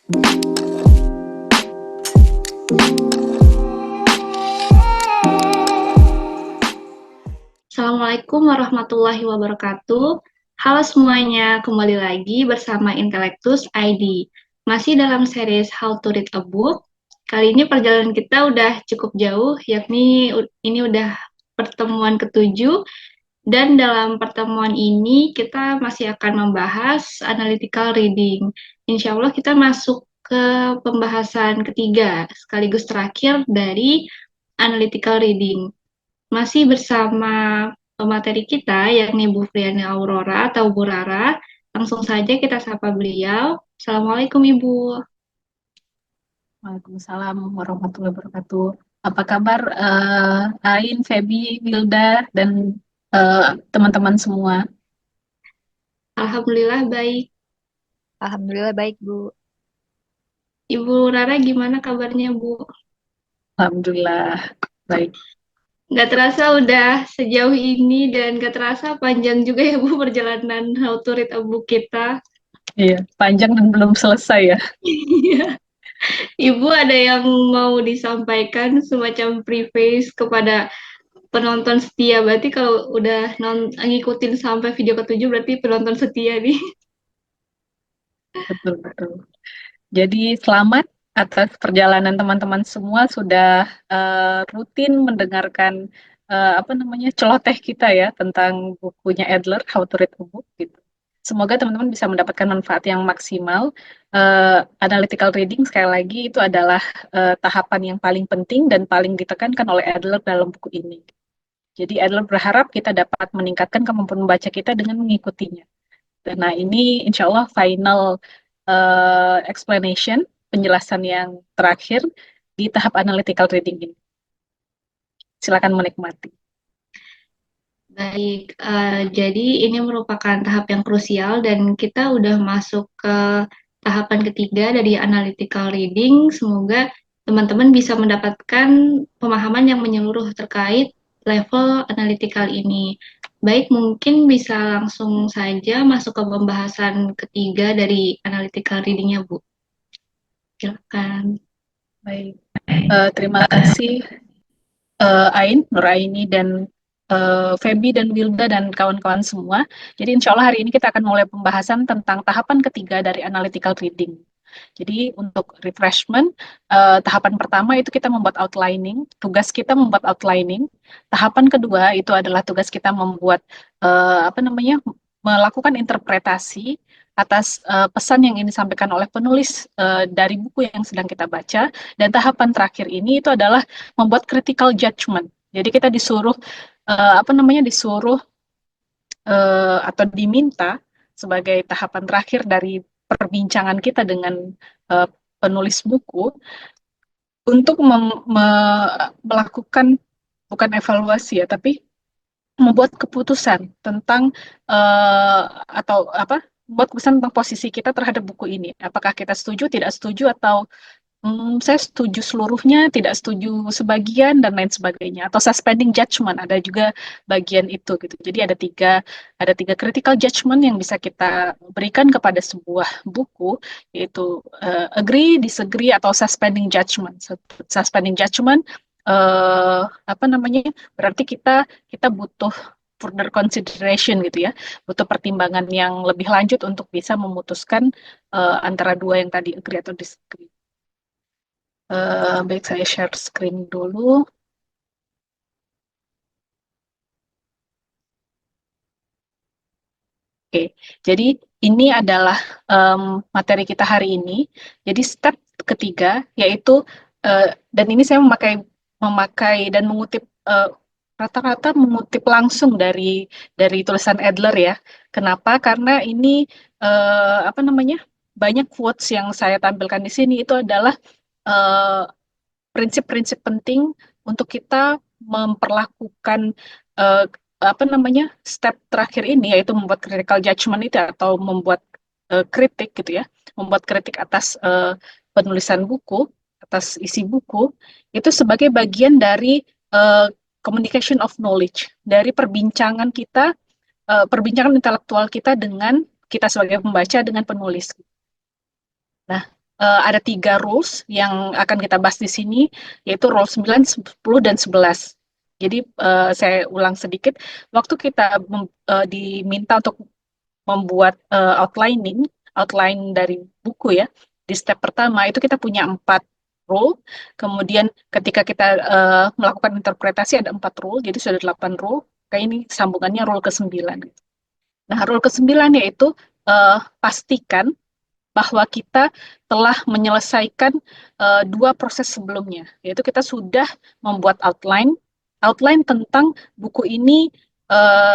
Assalamualaikum warahmatullahi wabarakatuh. Halo semuanya, kembali lagi bersama Intellectus ID. Masih dalam series How to Read a Book. Kali ini perjalanan kita udah cukup jauh, yakni ini udah pertemuan ketujuh. Dan dalam pertemuan ini kita masih akan membahas analytical reading. Insya Allah kita masuk ke pembahasan ketiga, sekaligus terakhir dari analytical reading. Masih bersama pemateri kita, yakni Bu Friana Aurora atau Bu Rara. Langsung saja kita sapa beliau. Assalamualaikum Ibu. Waalaikumsalam warahmatullahi wabarakatuh. Apa kabar Ain, Feby, Wilda, dan teman-teman semua? Alhamdulillah baik. Alhamdulillah baik, Bu. Ibu Rara gimana kabarnya Bu? Alhamdulillah baik. Nggak terasa udah sejauh ini dan nggak terasa panjang juga ya Bu perjalanan How to Read a Book kita. Iya, panjang dan belum selesai ya. Ibu ada yang mau disampaikan semacam preface kepada penonton setia? Berarti kalau udah ngikutin sampai video ketujuh berarti penonton setia nih. Betul, betul. Jadi selamat atas perjalanan teman-teman semua sudah rutin mendengarkan apa namanya celoteh kita ya tentang bukunya Adler How to Read a Book gitu. Semoga teman-teman bisa mendapatkan manfaat yang maksimal. Analytical reading sekali lagi itu adalah tahapan yang paling penting dan paling ditekankan oleh Adler dalam buku ini. Jadi Adler berharap kita dapat meningkatkan kemampuan membaca kita dengan mengikutinya. Nah, ini insya Allah final explanation, penjelasan yang terakhir di tahap analytical reading ini. Silakan menikmati. Baik, jadi ini merupakan tahap yang krusial dan kita udah masuk ke tahapan ketiga dari analytical reading. Semoga teman-teman bisa mendapatkan pemahaman yang menyeluruh terkait level analytical ini. Baik, mungkin bisa langsung saja masuk ke pembahasan ketiga dari analytical readingnya, Bu. Silakan. Baik, terima kasih Ain, Nuraini, dan Feby dan Wilda dan kawan-kawan semua. Jadi insya Allah hari ini kita akan mulai pembahasan tentang tahapan ketiga dari analytical reading. Jadi untuk refreshment, tahapan pertama itu kita membuat outlining, tugas kita membuat outlining. Tahapan kedua itu adalah tugas kita membuat apa namanya, melakukan interpretasi atas pesan yang ingin disampaikan oleh penulis dari buku yang sedang kita baca. Dan tahapan terakhir ini itu adalah membuat critical judgment. Jadi kita disuruh apa namanya, disuruh atau diminta sebagai tahapan terakhir dari perbincangan kita dengan uh, penulis buku untuk melakukan bukan evaluasi ya, tapi membuat keputusan tentang atau apa, membuat keputusan tentang posisi kita terhadap buku ini. Apakah kita setuju, tidak setuju, atau saya setuju seluruhnya, tidak setuju sebagian, dan lain sebagainya. Atau suspending judgment, ada juga bagian itu gitu. Jadi ada tiga critical judgment yang bisa kita berikan kepada sebuah buku, yaitu agree, disagree, atau suspending judgment. Suspending judgment apa namanya? Berarti kita butuh further consideration gitu ya, butuh pertimbangan yang lebih lanjut untuk bisa memutuskan antara dua yang tadi agree atau disagree. Baik, saya share screen dulu. Oke, jadi ini adalah materi kita hari ini. Jadi step ketiga yaitu uh, dan ini saya memakai dan mengutip rata-rata mengutip langsung dari tulisan Adler ya. Kenapa? Karena ini apa namanya, banyak quotes yang saya tampilkan di sini itu adalah uh, prinsip-prinsip penting untuk kita memperlakukan uh, apa namanya, step terakhir ini, yaitu membuat critical judgment itu atau membuat kritik gitu ya, membuat kritik atas penulisan buku, atas isi buku, itu sebagai bagian dari uh, communication of knowledge, dari perbincangan kita, perbincangan intelektual kita dengan kita sebagai pembaca dengan penulis. Nah, ada 3 rules yang akan kita bahas di sini, yaitu rule 9, 10, dan 11. Jadi saya ulang sedikit, waktu kita diminta untuk membuat outline dari buku ya, di step pertama itu kita punya 4 rule, kemudian ketika kita melakukan interpretasi ada 4 rule, jadi sudah 8 rule, kayak ini sambungannya rule ke-9. Nah, rule ke-9 yaitu pastikan bahwa kita telah menyelesaikan 2 proses sebelumnya, yaitu kita sudah membuat outline tentang buku ini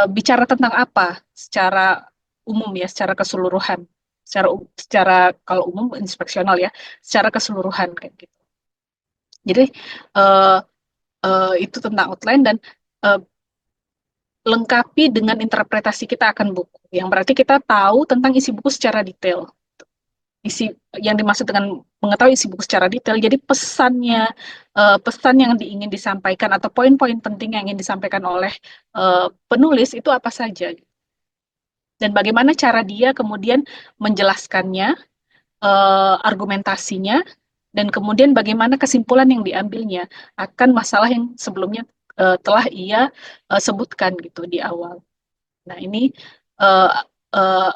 bicara tentang apa secara umum ya, secara keseluruhan, secara kalau umum inspeksional ya, secara keseluruhan kayak gitu. Jadi uh, itu tentang outline dan uh, lengkapi dengan interpretasi kita akan buku, yang berarti kita tahu tentang isi buku secara detail. Isi yang dimaksud dengan mengetahui isi buku secara detail, jadi pesan yang ingin disampaikan atau poin-poin penting yang ingin disampaikan oleh penulis itu apa saja, dan bagaimana cara dia kemudian menjelaskannya, argumentasinya, dan kemudian bagaimana kesimpulan yang diambilnya akan masalah yang sebelumnya telah ia sebutkan gitu di awal. Nah, ini uh, uh,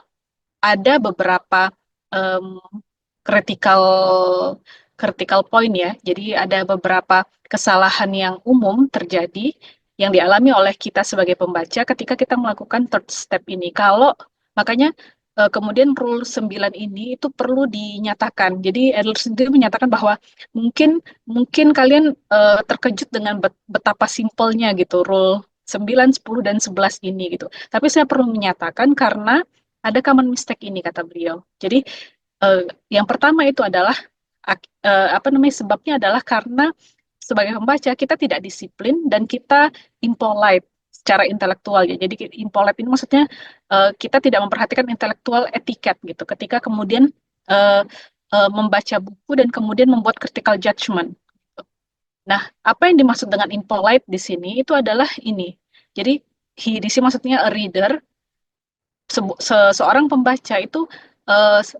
ada beberapa um, critical critical point ya. Jadi ada beberapa kesalahan yang umum terjadi yang dialami oleh kita sebagai pembaca ketika kita melakukan third step ini. Kalau makanya kemudian rule 9 ini itu perlu dinyatakan. Jadi Adler sendiri menyatakan bahwa mungkin mungkin kalian terkejut dengan betapa simpelnya gitu rule 9, 10, dan 11 ini gitu. Tapi saya perlu menyatakan karena ada common mistake ini, kata beliau. Jadi eh, yang pertama itu adalah apa namanya, sebabnya adalah karena sebagai pembaca kita tidak disiplin dan kita impolite secara intelektual ya. Jadi impolite ini maksudnya kita tidak memperhatikan intelektual etiket gitu. Ketika kemudian uh, membaca buku dan kemudian membuat critical judgment. Nah, apa yang dimaksud dengan impolite di sini itu adalah ini. Jadi di sini maksudnya a reader, seorang pembaca itu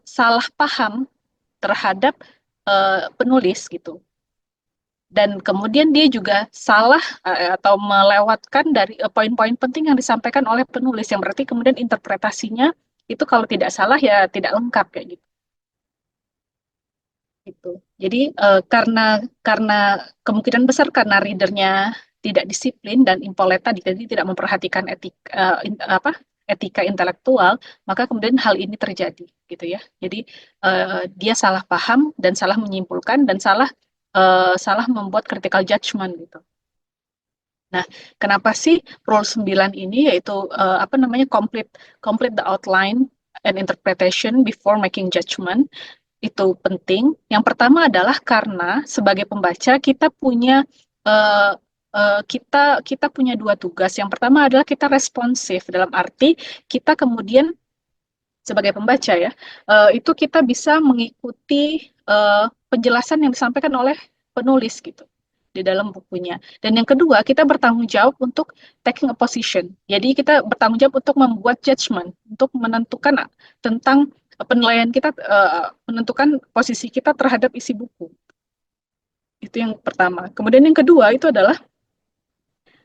salah paham terhadap penulis gitu. Dan kemudian dia juga salah atau melewatkan dari poin-poin penting yang disampaikan oleh penulis, yang berarti kemudian interpretasinya itu kalau tidak salah ya tidak lengkap kayak gitu. Gitu. Jadi karena kemungkinan besar karena readernya tidak disiplin dan impolite tadi, jadi tidak memperhatikan etika intelektual, maka kemudian hal ini terjadi gitu ya. Jadi dia salah paham dan salah menyimpulkan dan salah membuat critical judgment gitu. Nah, kenapa sih rule 9 ini, yaitu apa namanya, complete the outline and interpretation before making judgment, itu penting. Yang pertama adalah karena sebagai pembaca kita punya uh, kita punya 2 tugas. Yang pertama adalah kita responsif, dalam arti kita kemudian sebagai pembaca ya, itu kita bisa mengikuti penjelasan yang disampaikan oleh penulis gitu di dalam bukunya. Dan yang kedua, kita bertanggung jawab untuk taking a position. Jadi kita bertanggung jawab untuk membuat judgment, untuk menentukan tentang penilaian kita, menentukan posisi kita terhadap isi buku. Itu yang pertama. Kemudian yang kedua itu adalah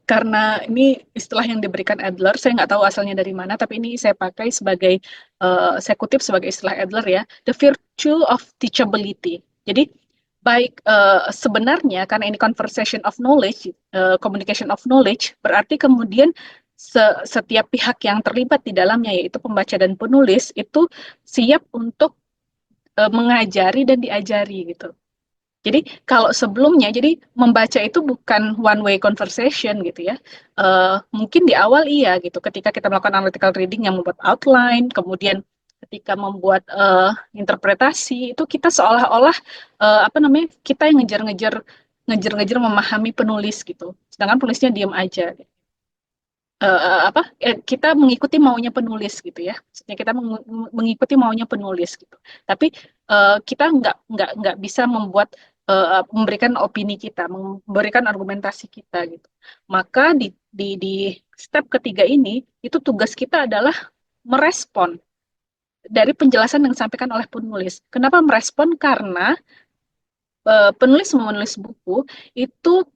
karena ini istilah yang diberikan Adler, saya nggak tahu asalnya dari mana, tapi ini saya pakai sebagai, saya kutip sebagai istilah Adler ya, the virtue of teachability. Jadi baik sebenarnya karena ini conversation of knowledge, communication of knowledge, berarti kemudian setiap pihak yang terlibat di dalamnya, yaitu pembaca dan penulis, itu siap untuk mengajari dan diajari gitu. Jadi kalau sebelumnya, jadi membaca itu bukan one way conversation gitu ya. Mungkin di awal iya gitu, ketika kita melakukan analytical reading yang membuat outline, kemudian ketika membuat interpretasi itu kita seolah-olah apa namanya, kita yang ngejar-ngejar memahami penulis gitu. Sedangkan penulisnya diam aja. Kita mengikuti maunya penulis gitu ya. Maksudnya kita mengikuti maunya penulis gitu. Tapi kita nggak bisa memberikan opini kita, memberikan argumentasi kita gitu. Maka di step ketiga ini itu tugas kita adalah merespon dari penjelasan yang disampaikan oleh penulis. Kenapa merespon? Karena penulis menulis buku itu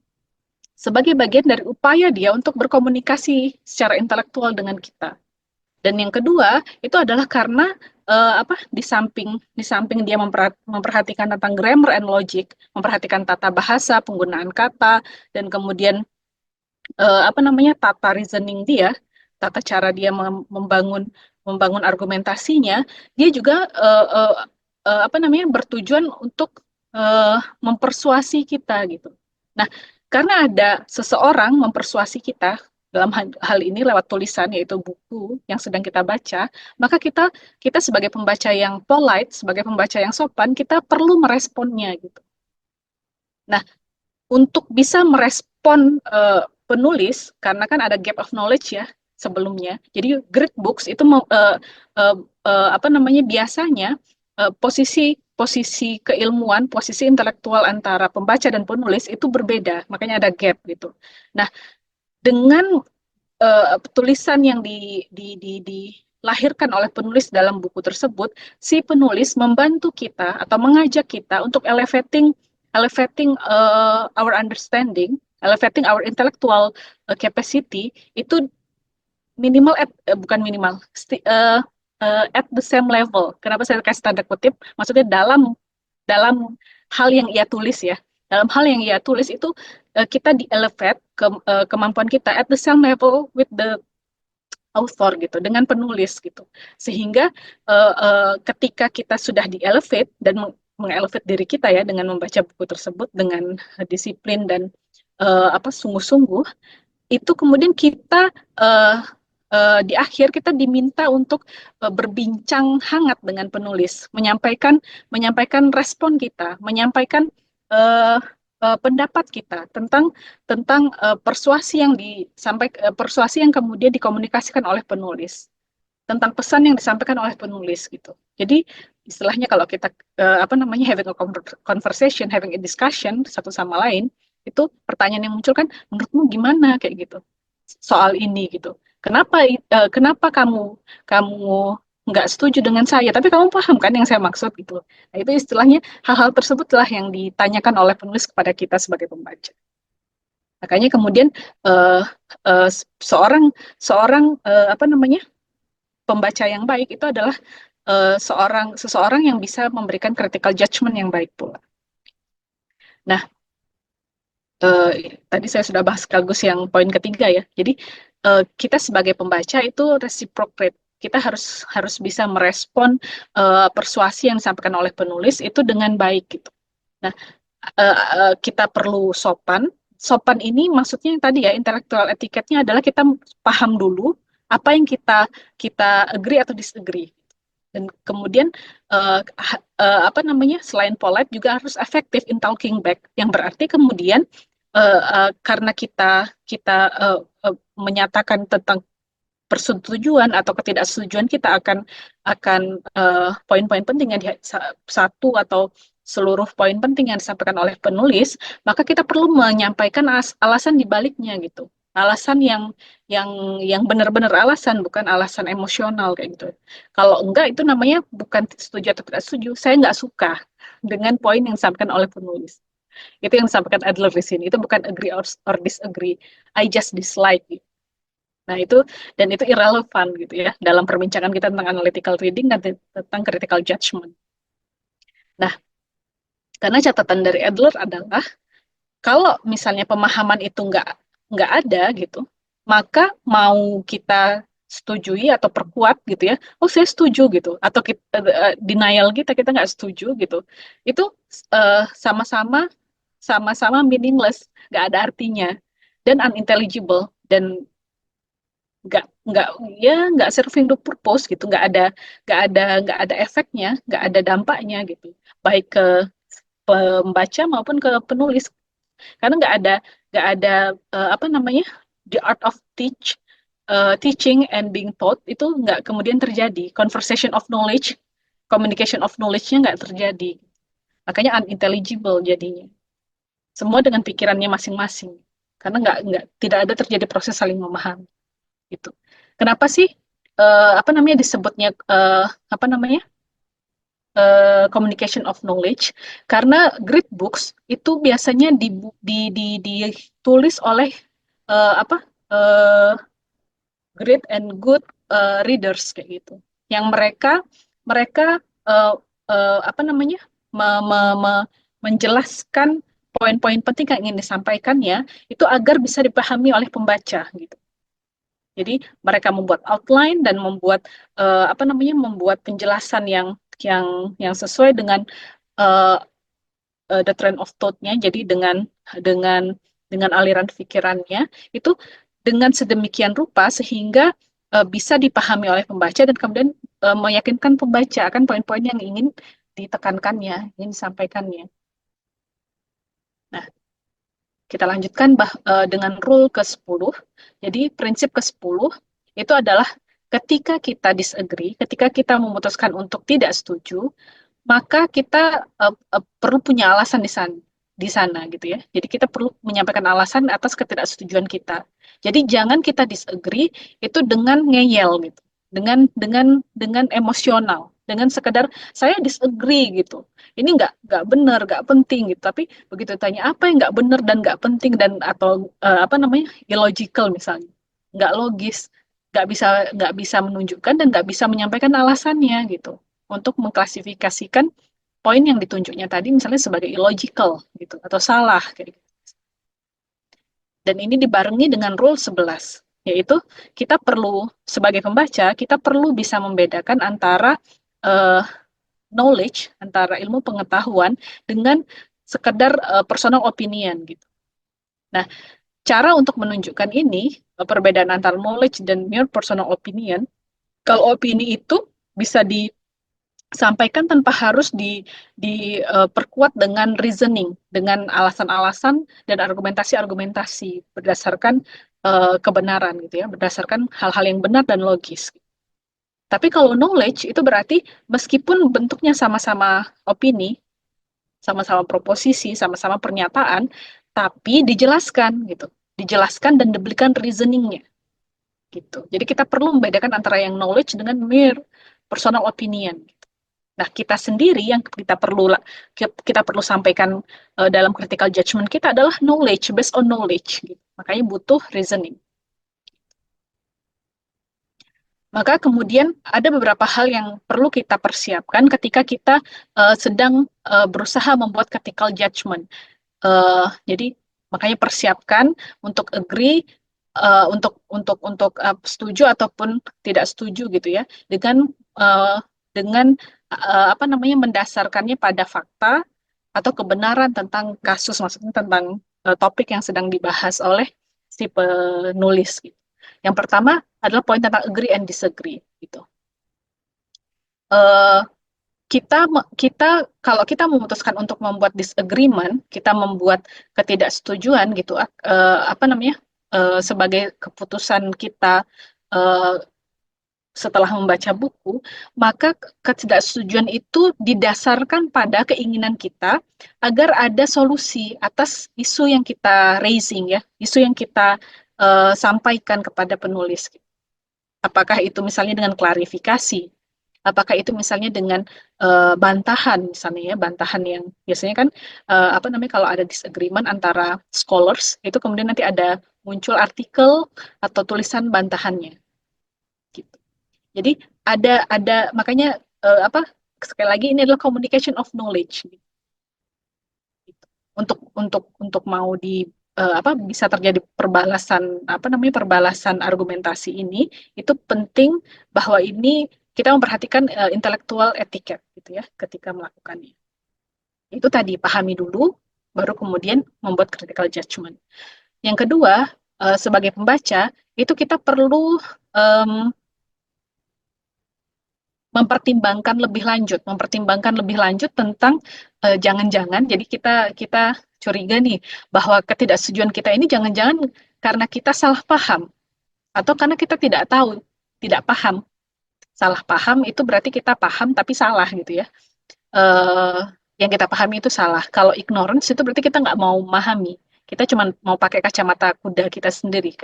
sebagai bagian dari upaya dia untuk berkomunikasi secara intelektual dengan kita. Dan yang kedua itu adalah karena di samping dia memperhatikan tentang grammar and logic, memperhatikan tata bahasa, penggunaan kata, dan kemudian tata reasoning dia, tata cara dia membangun membangun argumentasinya, dia juga bertujuan untuk mempersuasi kita gitu. Nah, karena ada seseorang mempersuasi kita dalam hal ini lewat tulisan yaitu buku yang sedang kita baca, maka kita kita sebagai pembaca yang polite, sebagai pembaca yang sopan, kita perlu meresponnya gitu. Nah, untuk bisa merespon penulis karena kan ada gap of knowledge ya sebelumnya. Jadi great books itu uh, biasanya posisi posisi keilmuan, posisi intelektual antara pembaca dan penulis itu berbeda, makanya ada gap gitu. Nah, dengan tulisan yang dilahirkan oleh penulis dalam buku tersebut, si penulis membantu kita atau mengajak kita untuk elevating elevating our understanding, elevating our intellectual capacity itu minimal bukan minimal at the same level. Kenapa saya kasih tanda kutip? Maksudnya dalam dalam hal yang ia tulis ya. Dalam hal yang ia tulis itu kita di elevate kemampuan kita at the same level with the author gitu, dengan penulis gitu. Sehingga ketika kita sudah di elevate dan mengelevate diri kita ya dengan membaca buku tersebut dengan disiplin dan sungguh-sungguh, itu kemudian kita di akhir kita diminta untuk berbincang hangat dengan penulis, menyampaikan menyampaikan respon kita, menyampaikan uh, pendapat kita tentang tentang persuasi yang kemudian dikomunikasikan oleh penulis, tentang pesan yang disampaikan oleh penulis gitu. Jadi istilahnya kalau kita having a conversation, having a discussion satu sama lain, itu pertanyaan yang muncul kan, menurutmu gimana kayak gitu soal ini gitu. Kenapa kamu kamu nggak setuju dengan saya, tapi kamu paham kan yang saya maksud gitu. Nah, itu istilahnya hal-hal tersebutlah yang ditanyakan oleh penulis kepada kita sebagai pembaca. Makanya kemudian uh, uh, seorang seorang pembaca yang baik itu adalah seseorang yang bisa memberikan critical judgment yang baik pula. Nah, uh, tadi saya sudah bahas sekaligus yang poin ketiga ya. Jadi kita sebagai pembaca itu reciprocate. Kita harus harus bisa merespon persuasi yang disampaikan oleh penulis itu dengan baik gitu. Nah, kita perlu sopan. Sopan ini maksudnya yang tadi ya, intellectual etiquette-nya adalah kita paham dulu apa yang kita kita agree atau disagree. Dan kemudian selain polite juga harus efektif in talking back, yang berarti kemudian karena kita kita menyatakan tentang persetujuan atau ketidaksetujuan kita akan poin-poin penting yang satu atau seluruh poin penting yang disampaikan oleh penulis, maka kita perlu menyampaikan alasan di baliknya gitu. Alasan yang benar-benar alasan, bukan alasan emosional kayak gitu. Kalau enggak itu namanya bukan setuju atau tidak setuju. Saya nggak suka dengan poin yang disampaikan oleh penulis. Itu yang disampaikan Adler di sini. Itu bukan agree or disagree. I just dislike gitu. Nah, itu irrelevan gitu ya dalam perbincangan kita tentang analytical reading dan tentang critical judgment. Nah, karena catatan dari Adler adalah kalau misalnya pemahaman itu nggak ada gitu, maka mau kita setujui atau perkuat gitu ya, oh saya setuju gitu, atau kita, denial kita nggak setuju gitu, itu sama-sama sama-sama meaningless, nggak ada artinya dan unintelligible dan nggak nggak serving the purpose gitu, nggak ada efeknya, nggak ada dampaknya gitu, baik ke pembaca maupun ke penulis, karena nggak ada the art of teaching and being taught itu nggak kemudian terjadi, conversation of knowledge, communication of knowledge-nya nggak terjadi, makanya unintelligible jadinya, semua dengan pikirannya masing-masing, karena nggak tidak ada terjadi proses saling memahami. Gitu. Kenapa sih apa namanya disebutnya apa namanya communication of knowledge, karena great books itu biasanya ditulis oleh apa great and good readers kayak gitu, yang mereka mereka uh, apa namanya me- me- me- menjelaskan poin-poin penting yang ingin disampaikannya itu agar bisa dipahami oleh pembaca gitu. Jadi mereka membuat outline dan membuat apa namanya membuat penjelasan yang sesuai dengan uh, the train of thought-nya. Jadi dengan dengan aliran pikirannya itu dengan sedemikian rupa sehingga bisa dipahami oleh pembaca dan kemudian meyakinkan pembaca akan poin-poin yang ingin ditekankannya, ingin disampaikannya. Nah, kita lanjutkan dengan rule ke-10. Jadi prinsip ke-10 itu adalah ketika kita disagree, ketika kita memutuskan untuk tidak setuju, maka kita perlu punya alasan di sana gitu ya. Jadi kita perlu menyampaikan alasan atas ketidaksetujuan kita. Jadi jangan kita disagree itu dengan ngeyel gitu, dengan emosional, dengan sekedar saya disagree gitu. Ini nggak benar, nggak penting gitu. Tapi begitu tanya apa yang nggak benar dan nggak penting dan atau apa namanya illogical misalnya, nggak logis, nggak bisa menunjukkan dan nggak bisa menyampaikan alasannya gitu untuk mengklasifikasikan poin yang ditunjuknya tadi misalnya sebagai illogical gitu atau salah kayak gitu. Dan ini dibarengi dengan rule 11, yaitu kita perlu sebagai pembaca kita perlu bisa membedakan antara uh, knowledge, antara ilmu pengetahuan dengan sekedar personal opinion gitu. Nah, cara untuk menunjukkan ini perbedaan antara knowledge dan mere personal opinion, kalau opini itu bisa sampaikan tanpa harus diperkuat dengan reasoning, dengan alasan-alasan dan argumentasi-argumentasi berdasarkan kebenaran gitu ya, berdasarkan hal-hal yang benar dan logis. Tapi kalau knowledge itu berarti meskipun bentuknya sama-sama opini, sama-sama proposisi, sama-sama pernyataan, tapi dijelaskan gitu, dijelaskan dan diberikan reasoningnya gitu. Jadi kita perlu membedakan antara yang knowledge dengan mere personal opinion. Nah, kita sendiri yang kita perlu sampaikan dalam critical judgment kita adalah knowledge, based on knowledge. Gitu. Makanya butuh reasoning. Maka kemudian ada beberapa hal yang perlu kita persiapkan ketika kita sedang berusaha membuat critical judgment. Jadi makanya persiapkan untuk agree, untuk setuju ataupun tidak setuju gitu ya, dengan apa namanya mendasarkannya pada fakta atau kebenaran tentang kasus, maksudnya tentang topik yang sedang dibahas oleh si penulis gitu. Yang pertama adalah poin tentang agree and disagree gitu. Uh, kita kita kalau kita memutuskan untuk membuat disagreement, kita membuat ketidaksetujuan gitu, apa namanya, sebagai keputusan kita uh, setelah membaca buku, maka ketidaksetujuan itu didasarkan pada keinginan kita agar ada solusi atas isu yang kita raising ya, isu yang kita sampaikan kepada penulis. Apakah itu misalnya dengan klarifikasi, apakah itu misalnya dengan bantahan misalnya ya, bantahan yang biasanya kan apa namanya kalau ada disagreement antara scholars itu kemudian nanti ada muncul artikel atau tulisan bantahannya gitu. Jadi ada makanya apa sekali lagi ini adalah communication of knowledge gitu. Untuk mau apa bisa terjadi perbalasan apa namanya perbalasan argumentasi ini itu penting bahwa ini kita memperhatikan intellectual etiquette gitu ya ketika melakukannya. Itu tadi pahami dulu baru kemudian membuat critical judgment. Yang kedua, sebagai pembaca itu kita perlu um, mempertimbangkan lebih lanjut tentang jangan-jangan jadi kita kita curiga nih bahwa ketidaksetujuan kita ini jangan-jangan karena kita salah paham atau karena kita tidak tahu, tidak paham. Salah paham itu berarti kita paham tapi salah gitu ya. Eh, yang kita pahami itu salah. Kalau ignorance itu berarti kita nggak mau memahami. Kita cuma mau pakai kacamata kuda kita sendiri.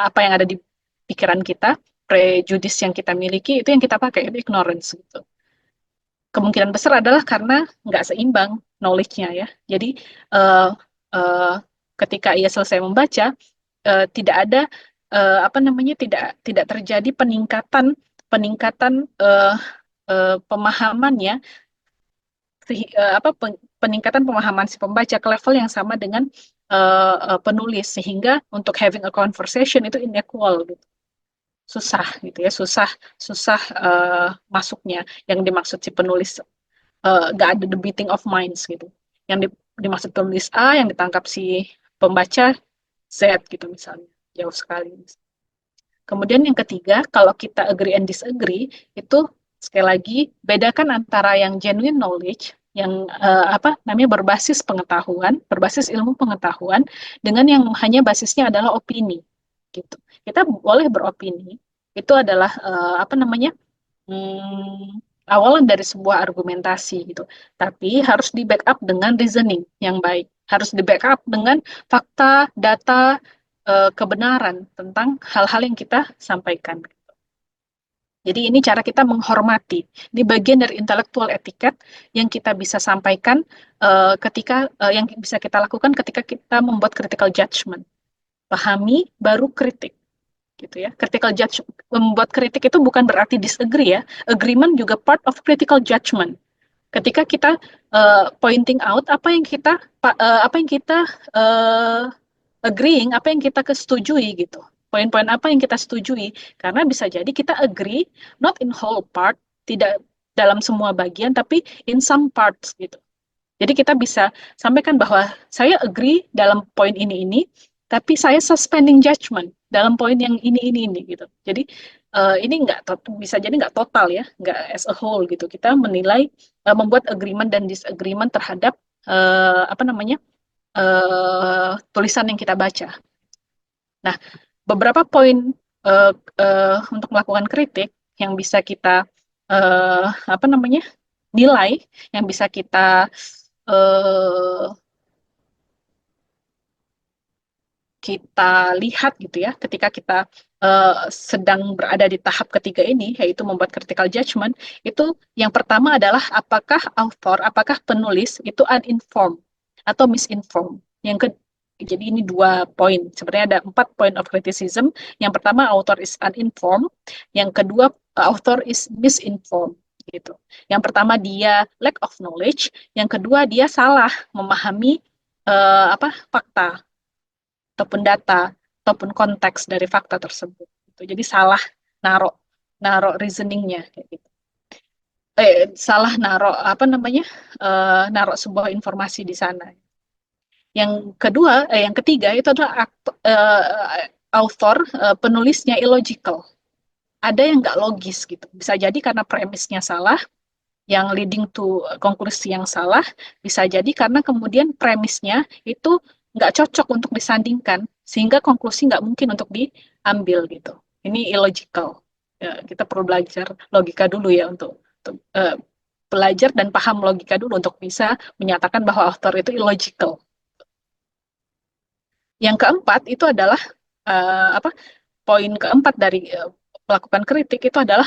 Apa yang ada di pikiran kita, prejudis yang kita miliki itu yang kita pakai, itu ignorance gitu. Kemungkinan besar adalah karena nggak seimbang knowledge-nya ya. Jadi uh, uh, ketika ia selesai membaca, tidak ada apa namanya, tidak terjadi peningkatan peningkatan pemahamannya, peningkatan pemahaman si pembaca ke level yang sama dengan penulis, sehingga untuk having a conversation itu inequal gitu, susah gitu ya, susah susah masuknya yang dimaksud si penulis, nggak ada the beating of minds gitu, yang dimaksud penulis A yang ditangkap si pembaca Z gitu misalnya, jauh sekali. Kemudian yang ketiga, kalau kita agree and disagree, itu sekali lagi bedakan antara yang genuine knowledge, yang apa namanya, berbasis pengetahuan, berbasis ilmu pengetahuan, dengan yang hanya basisnya adalah opini, gitu. Kita boleh beropini, itu adalah apa namanya, awalan dari sebuah argumentasi gitu. Tapi harus di backup dengan reasoning yang baik, harus di backup dengan fakta, data, kebenaran tentang hal-hal yang kita sampaikan. Jadi ini cara kita menghormati. Ini bagian dari intellectual etiquette yang kita bisa sampaikan ketika yang bisa kita lakukan ketika kita membuat critical judgment. Pahami baru kritik gitu ya. Critical judgment, membuat kritik itu bukan berarti disagree ya. Agreement juga part of critical judgment. Ketika kita pointing out apa yang kita uh, agreeing, apa yang kita kesetujui gitu. Poin-poin apa yang kita setujui. Karena bisa jadi kita agree, not in whole part, tidak dalam semua bagian, tapi in some parts gitu. Jadi kita bisa sampaikan bahwa saya agree dalam poin ini, tapi saya suspending judgment dalam poin yang ini gitu. Jadi ini bisa jadi nggak total ya, nggak as a whole gitu. Kita menilai, membuat agreement dan disagreement terhadap apa namanya, tulisan yang kita baca. Nah, beberapa poin untuk melakukan kritik yang bisa kita apa namanya, nilai, yang bisa uh, kita lihat gitu ya, ketika kita sedang berada di tahap ketiga ini, yaitu membuat critical judgment. Itu yang pertama adalah apakah author, apakah penulis itu uninformed atau misinformed. Jadi ini 2 poin. Sebenarnya ada 4 point of criticism. Yang pertama, author is uninformed. Yang kedua, author is misinformed. Gitu. Yang pertama, dia lack of knowledge. Yang kedua, dia salah memahami apa, fakta ataupun data ataupun konteks dari fakta tersebut. Gitu. Jadi salah naruh naruh reasoningnya kayak gitu. Salah naruh apa namanya, naruh sebuah informasi di sana. Yang ketiga itu adalah author, penulisnya illogical. Ada yang nggak logis gitu. Bisa jadi karena premisnya salah, yang leading to konklusi yang salah. Bisa jadi karena kemudian premisnya itu nggak cocok untuk disandingkan, sehingga konklusi nggak mungkin untuk diambil gitu. Ini illogical. Ya, kita perlu belajar logika dulu ya, untuk belajar dan paham logika dulu untuk bisa menyatakan bahwa author itu illogical. Yang keempat itu adalah apa? Poin keempat dari melakukan kritik itu adalah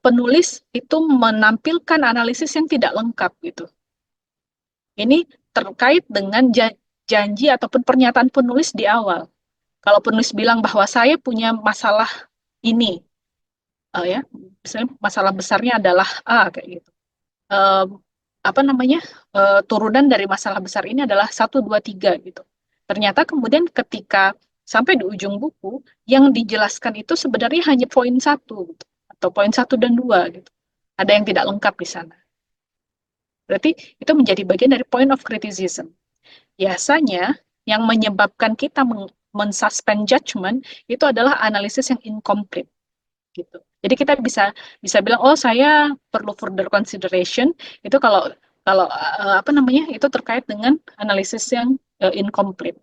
penulis itu menampilkan analisis yang tidak lengkap gitu. Ini terkait dengan janji ataupun pernyataan penulis di awal. Kalau penulis bilang bahwa saya punya masalah ini, ya, misalnya masalah besarnya adalah A kayak gitu. Uh, apa namanya, turunan dari masalah besar ini adalah 1, 2, 3 gitu. Ternyata kemudian ketika sampai di ujung buku, yang dijelaskan itu sebenarnya hanya poin 1 gitu, atau poin 1 dan 2 gitu. Ada yang tidak lengkap di sana. Berarti itu menjadi bagian dari point of criticism. Biasanya yang menyebabkan kita mensuspend judgment itu adalah analisis yang incomplete gitu. Jadi kita bisa bisa bilang, oh saya perlu further consideration itu kalau kalau apa namanya, itu terkait dengan analisis yang incomplete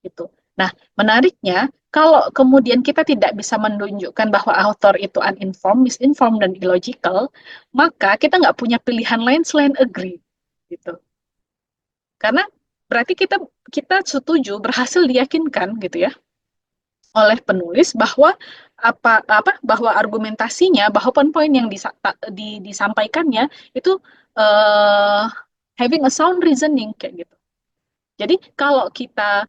gitu. Nah, menariknya kalau kemudian kita tidak bisa menunjukkan bahwa author itu uninformed, misinformed, dan illogical, maka kita nggak punya pilihan lain selain agree gitu. Karena berarti kita kita setuju, berhasil diyakinkan gitu ya oleh penulis bahwa bahwa argumentasinya, bahwa poin-poin yang disampaikannya itu having a sound reasoning kayak gitu. Jadi kalau kita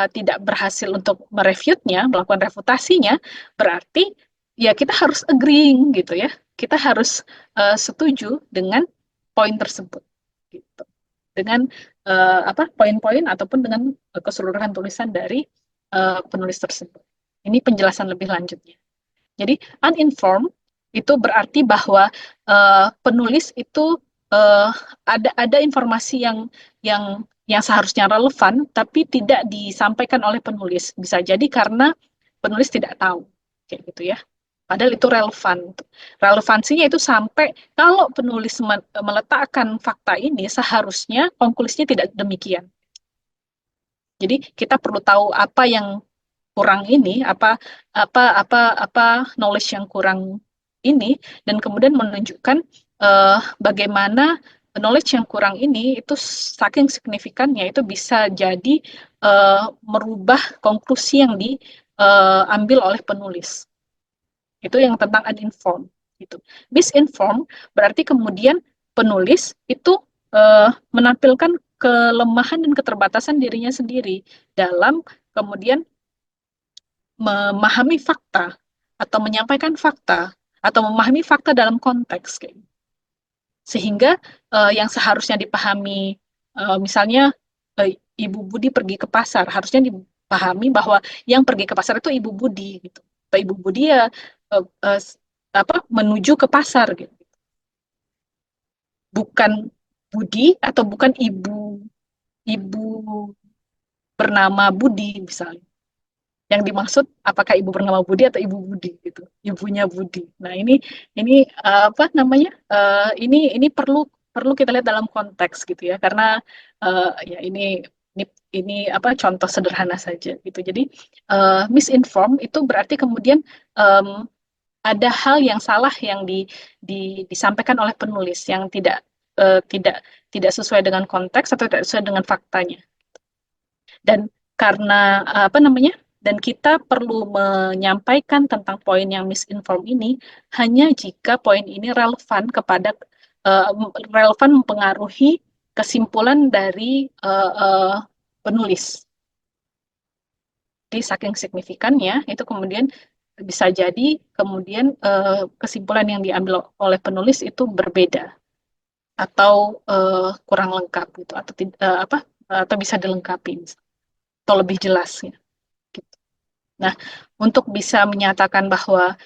tidak berhasil untuk merefute-nya, melakukan refutasinya, berarti ya kita harus agreeing gitu ya. Kita harus setuju dengan poin tersebut gitu. Dengan poin-poin ataupun dengan keseluruhan tulisan dari penulis tersebut. Ini penjelasan lebih lanjutnya. Jadi uninformed itu berarti bahwa penulis itu uh, ada informasi yang seharusnya relevan tapi tidak disampaikan oleh penulis. Bisa jadi karena penulis tidak tahu, kayak gitu ya. Padahal itu relevan. Relevansinya itu sampai kalau penulis meletakkan fakta ini, seharusnya konklusinya tidak demikian. Jadi kita perlu tahu apa yang kurang ini, apa knowledge yang kurang ini, dan kemudian menunjukkan bagaimana knowledge yang kurang ini itu saking signifikannya itu bisa jadi merubah konklusi yang diambil oleh penulis. Itu yang tentang uninformed. Gitu. Misinformed berarti kemudian penulis itu menampilkan kelemahan dan keterbatasan dirinya sendiri dalam kemudian memahami fakta atau menyampaikan fakta atau memahami fakta dalam konteks kayak gitu. Sehingga yang seharusnya dipahami misalnya Ibu Budi pergi ke pasar, harusnya dipahami bahwa yang pergi ke pasar itu Ibu Budi gitu. Ibu Budi ya menuju ke pasar gitu. Bukan Budi atau bukan ibu bernama Budi misalnya. Yang dimaksud apakah ibu bernama Budi atau ibu Budi gitu, ibunya Budi. Nah ini apa namanya? Ini perlu kita lihat dalam konteks gitu ya, karena ya ini apa contoh sederhana saja gitu. Jadi misinform itu berarti kemudian ada hal yang salah yang disampaikan oleh penulis yang tidak sesuai dengan konteks atau tidak sesuai dengan faktanya. Dan karena apa namanya? Dan kita perlu menyampaikan tentang poin yang misinform ini hanya jika poin ini relevan mempengaruhi kesimpulan dari penulis. Jadi saking signifikannya itu kemudian bisa jadi kemudian kesimpulan yang diambil oleh penulis itu berbeda atau kurang lengkap gitu atau bisa dilengkapi atau lebih jelas ya. Gitu. Nah, untuk bisa menyatakan bahwa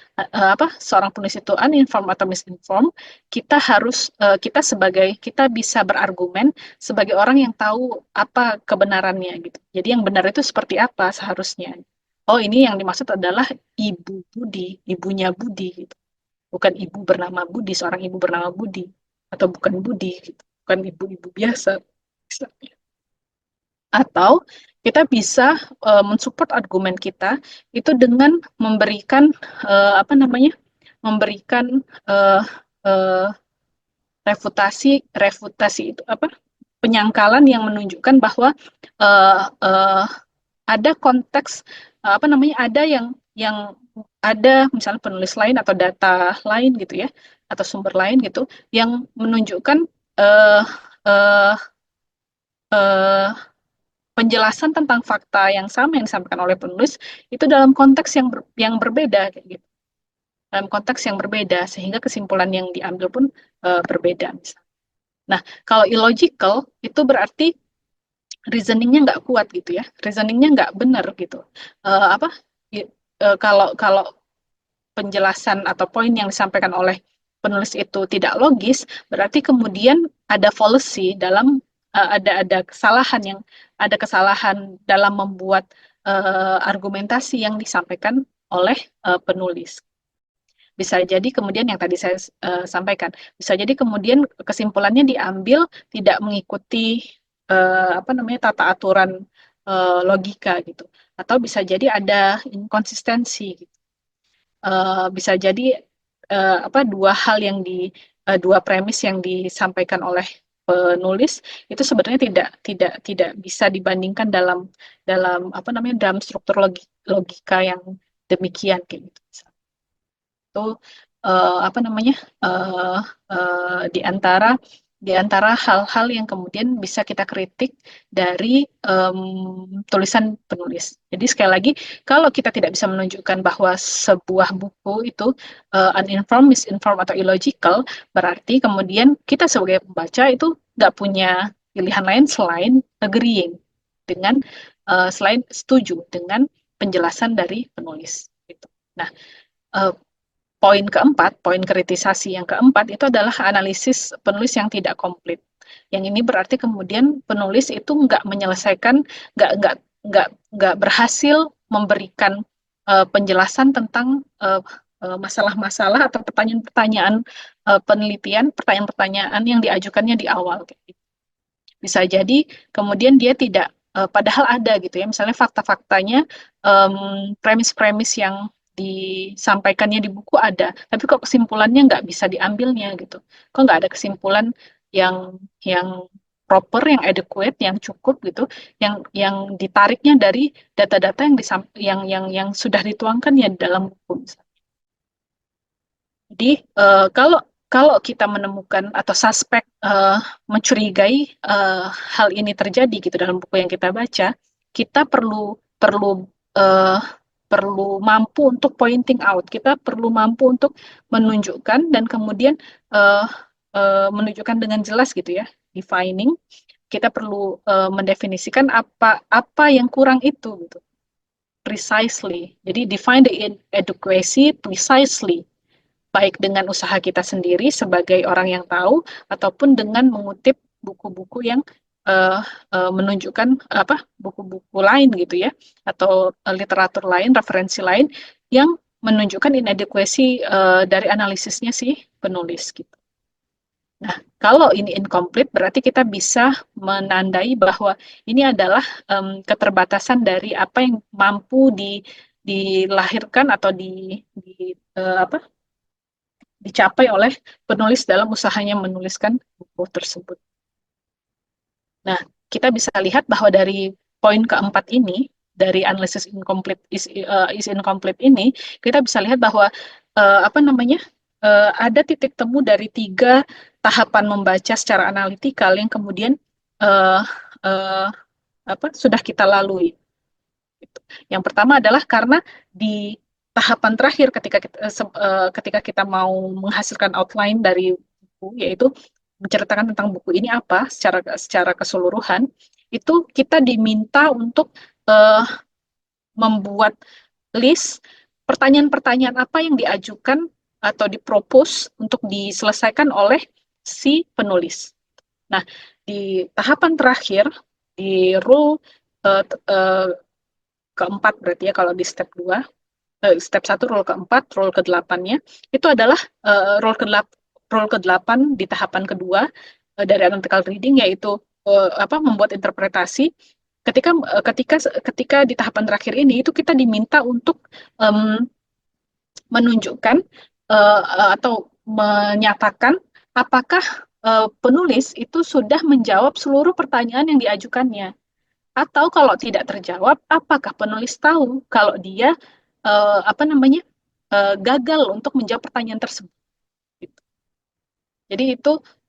seorang penulis itu uninformed atau misinformed, kita bisa berargumen sebagai orang yang tahu apa kebenarannya gitu. Jadi yang benar itu seperti apa seharusnya. Oh, ini yang dimaksud adalah Ibu Budi, ibunya Budi gitu. Bukan ibu bernama Budi, seorang ibu bernama Budi atau bukan Budi gitu. Bukan ibu-ibu biasa. Atau kita bisa mensupport argumen kita itu dengan memberikan memberikan refutasi itu penyangkalan yang menunjukkan bahwa ada konteks ada yang ada misalnya penulis lain atau data lain gitu ya atau sumber lain gitu yang menunjukkan uh, uh, uh, penjelasan tentang fakta yang sama yang disampaikan oleh penulis itu dalam konteks yang berbeda kayak gitu. Dalam konteks yang berbeda sehingga kesimpulan yang diambil pun berbeda misalnya. Nah, kalau illogical itu berarti reasoningnya nggak kuat gitu ya, reasoningnya nggak benar gitu. Kalau penjelasan atau poin yang disampaikan oleh penulis itu tidak logis, berarti kemudian ada fallacy dalam ada kesalahan dalam membuat argumentasi yang disampaikan oleh penulis. Bisa jadi kemudian yang tadi saya sampaikan, bisa jadi kemudian kesimpulannya diambil tidak mengikuti tata aturan logika gitu, atau bisa jadi ada inkonsistensi gitu. Bisa jadi dua premis yang disampaikan oleh penulis itu sebenarnya tidak bisa dibandingkan dalam struktur logika yang demikian kayak gitu. Itu apa namanya di antara hal-hal yang kemudian bisa kita kritik dari tulisan penulis. Jadi sekali lagi, kalau kita tidak bisa menunjukkan bahwa sebuah buku itu uninformed, misinformed, atau illogical, berarti kemudian kita sebagai pembaca itu nggak punya pilihan lain selain agreeing dengan selain setuju dengan penjelasan dari penulis. Gitu. Nah, poin kritisasi yang keempat itu adalah analisis penulis yang tidak komplit. Yang ini berarti kemudian penulis itu nggak menyelesaikan, nggak nggak nggak berhasil memberikan penjelasan tentang masalah-masalah atau pertanyaan-pertanyaan penelitian, pertanyaan-pertanyaan yang diajukannya di awal. Bisa jadi kemudian dia tidak, padahal ada gitu ya, misalnya fakta-faktanya, premis-premis yang disampaikannya di buku ada, tapi kok kesimpulannya nggak bisa diambilnya gitu. Kok nggak ada kesimpulan yang proper, yang adequate, yang cukup gitu, yang ditariknya dari data-data yang sudah dituangkan ya dalam buku. Jadi kalau kalau kita menemukan atau suspek mencurigai hal ini terjadi gitu dalam buku yang kita baca, kita perlu perlu uh, perlu mampu untuk pointing out, kita perlu mampu untuk menunjukkan dan kemudian uh, menunjukkan dengan jelas gitu ya, defining. Kita perlu mendefinisikan apa yang kurang itu gitu, precisely. Jadi define the inadequacy precisely, baik dengan usaha kita sendiri sebagai orang yang tahu ataupun dengan mengutip buku-buku yang menunjukkan apa buku-buku lain gitu ya, atau literatur lain, referensi lain yang menunjukkan inadequacy dari analisisnya si penulis gitu. Nah, kalau ini incomplete berarti kita bisa menandai bahwa ini adalah keterbatasan dari apa yang mampu dilahirkan atau apa dicapai oleh penulis dalam usahanya menuliskan buku tersebut. Nah, kita bisa lihat bahwa dari poin keempat ini, dari analisis incomplete is incomplete ini, kita bisa lihat bahwa apa namanya ada titik temu dari 3 tahapan membaca secara analitikal yang kemudian uh, uh, apa sudah kita lalui. Yang pertama adalah karena di tahapan terakhir ketika kita mau menghasilkan outline dari buku, yaitu menceritakan tentang buku ini apa secara keseluruhan, itu kita diminta untuk uh, membuat list pertanyaan-pertanyaan apa yang diajukan atau dipropose untuk diselesaikan oleh si penulis. Nah, di tahapan terakhir, di rule keempat berarti ya kalau di step 2, step 1 rule keempat, rule ke-8-nya itu adalah rule ke-8 di tahapan kedua dari analytical reading, yaitu apa membuat interpretasi. Ketika di tahapan terakhir ini itu kita diminta untuk menunjukkan atau menyatakan apakah penulis itu sudah menjawab seluruh pertanyaan yang diajukannya. Atau kalau tidak terjawab, apakah penulis tahu kalau dia apa namanya gagal untuk menjawab pertanyaan tersebut? Gitu. Jadi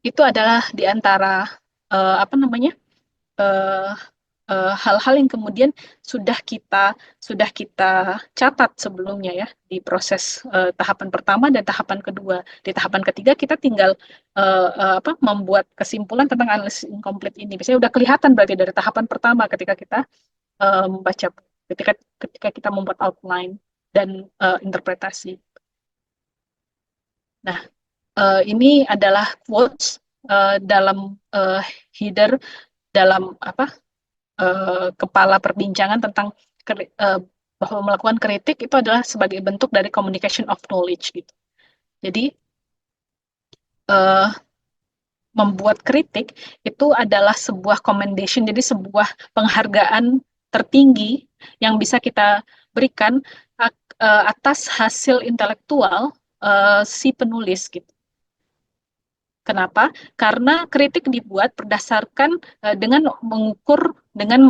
itu adalah di antara apa namanya hal-hal yang kemudian sudah kita catat sebelumnya ya di proses tahapan pertama dan tahapan kedua. Di tahapan ketiga kita tinggal apa membuat kesimpulan tentang analisis incomplete ini. Biasanya udah kelihatan berarti dari tahapan pertama ketika kita membaca, ketika kita membuat outline dan interpretasi. Nah, ini adalah quotes dalam header dalam apa kepala perbincangan tentang bahwa melakukan kritik itu adalah sebagai bentuk dari communication of knowledge gitu. Jadi membuat kritik itu adalah sebuah commendation, jadi sebuah penghargaan tertinggi yang bisa kita berikan atas hasil intelektual si penulis gitu. Kenapa? Karena kritik dibuat berdasarkan dengan mengukur dengan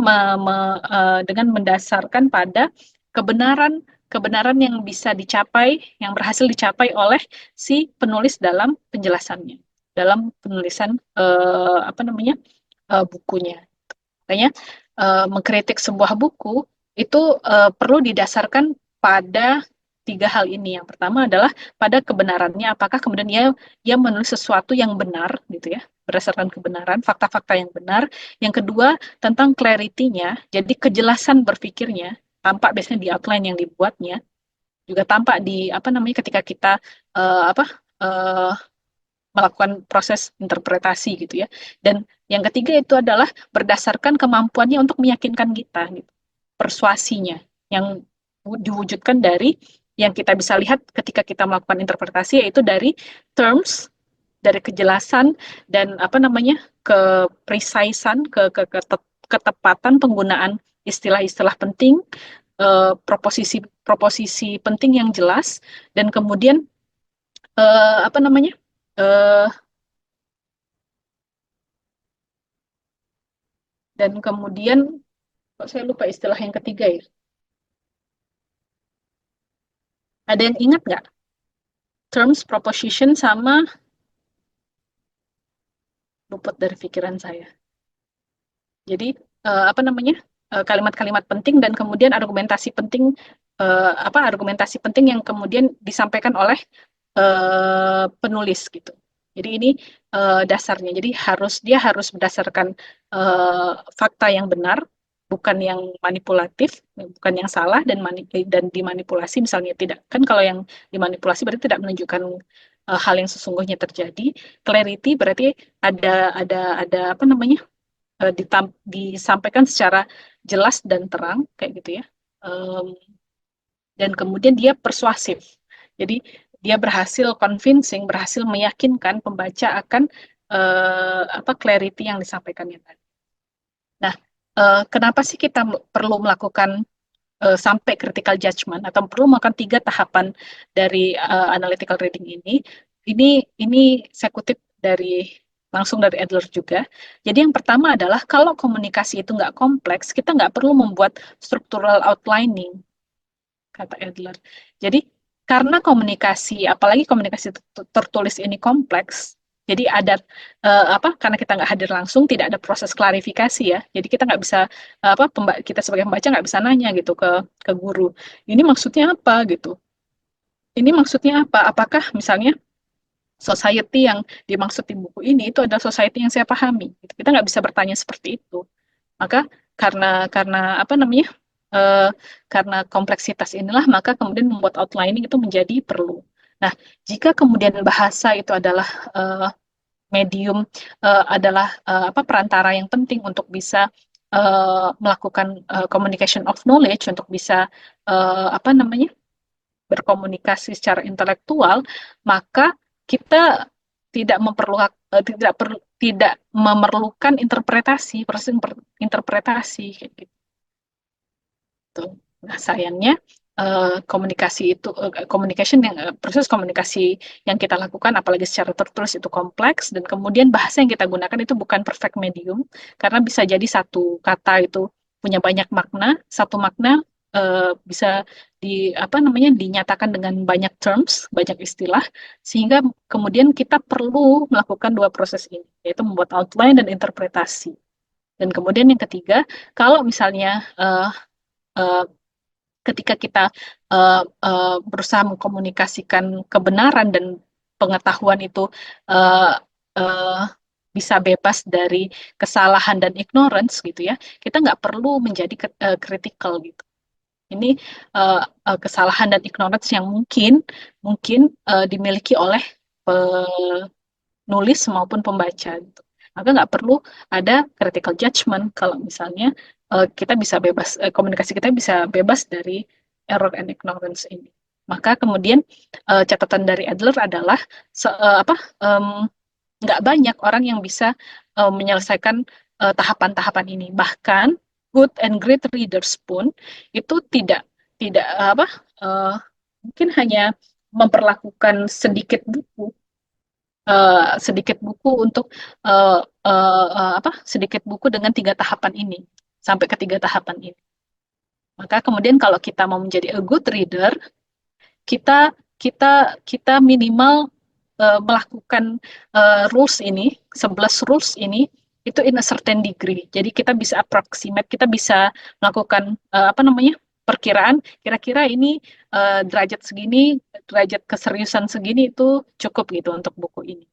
mendasarkan pada kebenaran kebenaran yang bisa dicapai, yang berhasil dicapai oleh si penulis dalam penjelasannya, dalam penulisan bukunya. Makanya mengkritik sebuah buku itu perlu didasarkan pada tiga hal ini. Yang pertama adalah pada kebenarannya, apakah kemudian dia menulis sesuatu yang benar, gitu ya, berdasarkan kebenaran, fakta-fakta yang benar. Yang kedua tentang clarity-nya, jadi kejelasan berpikirnya, tampak biasanya di outline yang dibuatnya, juga tampak di apa namanya ketika kita eh, apa eh, melakukan proses interpretasi gitu ya. Dan yang ketiga itu adalah berdasarkan kemampuannya untuk meyakinkan kita gitu. Persuasinya yang diwujudkan dari yang kita bisa lihat ketika kita melakukan interpretasi, yaitu dari terms, dari kejelasan dan apa namanya keprecisan, ketepatan penggunaan istilah-istilah penting, proposisi penting yang jelas, dan kemudian apa namanya eh, dan kemudian kok saya lupa istilah yang ketiga ya. Ada yang ingat nggak? Terms, proposition, sama luput dari pikiran saya. Jadi apa namanya kalimat-kalimat penting dan kemudian argumentasi penting, argumentasi penting yang kemudian disampaikan oleh penulis gitu. Jadi ini dasarnya. Jadi dia harus berdasarkan fakta yang benar, bukan yang manipulatif, bukan yang salah dan dimanipulasi misalnya tidak. Kan kalau yang dimanipulasi berarti tidak menunjukkan hal yang sesungguhnya terjadi. Clarity berarti ada apa namanya disampaikan secara jelas dan terang kayak gitu ya. Um, dan kemudian dia persuasif. Jadi dia berhasil convincing, berhasil meyakinkan pembaca akan apa clarity yang disampaikannya tadi. Nah, kenapa sih kita perlu melakukan sampai critical judgment atau perlu melakukan tiga tahapan dari analytical reading ini? Ini saya kutip langsung dari Adler juga. Jadi yang pertama adalah kalau komunikasi itu nggak kompleks, kita nggak perlu membuat structural outlining, kata Adler. Jadi karena komunikasi, apalagi komunikasi tertulis ini kompleks, jadi ada karena kita nggak hadir langsung, tidak ada proses klarifikasi ya. Jadi kita nggak bisa kita sebagai pembaca nggak bisa nanya gitu ke guru. Ini maksudnya apa gitu? Ini maksudnya apa? Apakah misalnya society yang dimaksud di buku ini itu adalah society yang saya pahami? Gitu. Kita nggak bisa bertanya seperti itu. Maka karena apa namanya eh, karena kompleksitas inilah maka kemudian membuat outlining itu menjadi perlu. Nah, jika kemudian bahasa itu adalah medium adalah apa perantara yang penting untuk bisa melakukan communication of knowledge, untuk bisa apa namanya berkomunikasi secara intelektual, maka kita tidak memerlukan interpretasi, proses interpretasi kayak gitu. Nah, sayangnya communication proses komunikasi yang kita lakukan apalagi secara tertulis itu kompleks, dan kemudian bahasa yang kita gunakan itu bukan perfect medium, karena bisa jadi satu kata itu punya banyak makna, satu makna bisa apa namanya dinyatakan dengan banyak terms, banyak istilah, sehingga kemudian kita perlu melakukan dua proses ini, yaitu membuat outline dan interpretasi. Dan kemudian yang ketiga, kalau misalnya uh, ketika kita berusaha mengkomunikasikan kebenaran dan pengetahuan itu uh, uh, bisa bebas dari kesalahan dan ignorance gitu ya, kita nggak perlu menjadi critical gitu. Ini kesalahan dan ignorance yang mungkin mungkin dimiliki oleh penulis maupun pembaca gitu. Maka nggak perlu ada critical judgment kalau misalnya kita bisa bebas, komunikasi kita bisa bebas dari error and ignorance ini. Maka kemudian catatan dari Adler adalah apa nggak banyak orang yang bisa menyelesaikan tahapan-tahapan ini. Bahkan good and great readers pun itu tidak tidak apa uh, mungkin hanya memperlakukan sedikit buku untuk sedikit buku dengan tiga tahapan ini sampai ketiga tahapan ini. Maka kemudian kalau kita mau menjadi a good reader, kita kita minimal melakukan rules ini, 11 rules ini itu in a certain degree. Jadi kita bisa approximate, kita bisa melakukan perkiraan kira-kira ini derajat segini, derajat keseriusan segini itu cukup gitu untuk buku ini.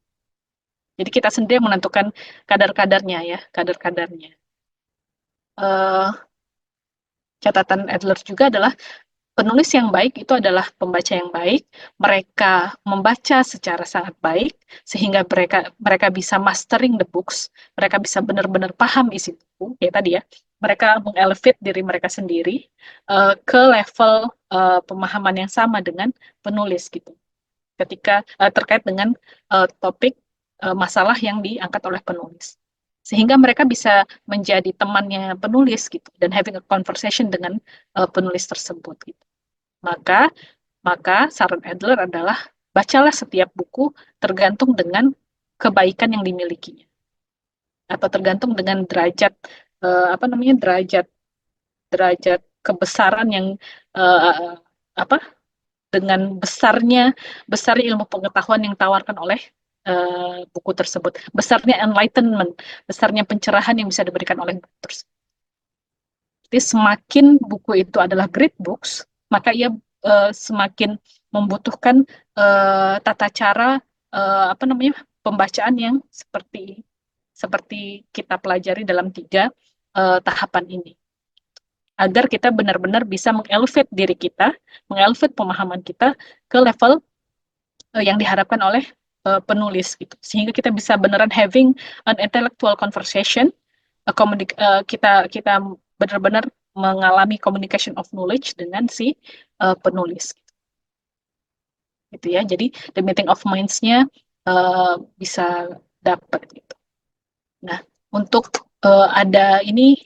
Jadi kita sendiri yang menentukan kadar-kadarnya ya, kadar-kadarnya. Catatan Adler juga adalah penulis yang baik itu adalah pembaca yang baik. Mereka membaca secara sangat baik sehingga mereka mereka bisa mastering the books. Mereka bisa benar-benar paham isi buku, ya tadi ya. Mereka mengelevate diri mereka sendiri ke level pemahaman yang sama dengan penulis gitu. Ketika terkait dengan topik masalah yang diangkat oleh penulis. Sehingga mereka bisa menjadi temannya penulis gitu dan having a conversation dengan penulis tersebut gitu. Maka maka saran Adler adalah bacalah setiap buku tergantung dengan kebaikan yang dimilikinya atau tergantung dengan derajat derajat derajat kebesaran yang uh, apa dengan besarnya ilmu pengetahuan yang ditawarkan oleh buku tersebut, besarnya enlightenment, besarnya pencerahan yang bisa diberikan oleh buku tersebut. Jadi semakin buku itu adalah great books, maka ia semakin membutuhkan tata cara pembacaan yang seperti seperti kita pelajari dalam 3 tahapan ini. Agar kita benar-benar bisa mengelevate diri kita, mengelevate pemahaman kita ke level yang diharapkan oleh penulis gitu. Sehingga kita bisa beneran having an intellectual conversation, kita kita benar-benar mengalami communication of knowledge dengan si penulis gitu ya. Jadi the meeting of minds-nya bisa dapat gitu. Nah, untuk ada ini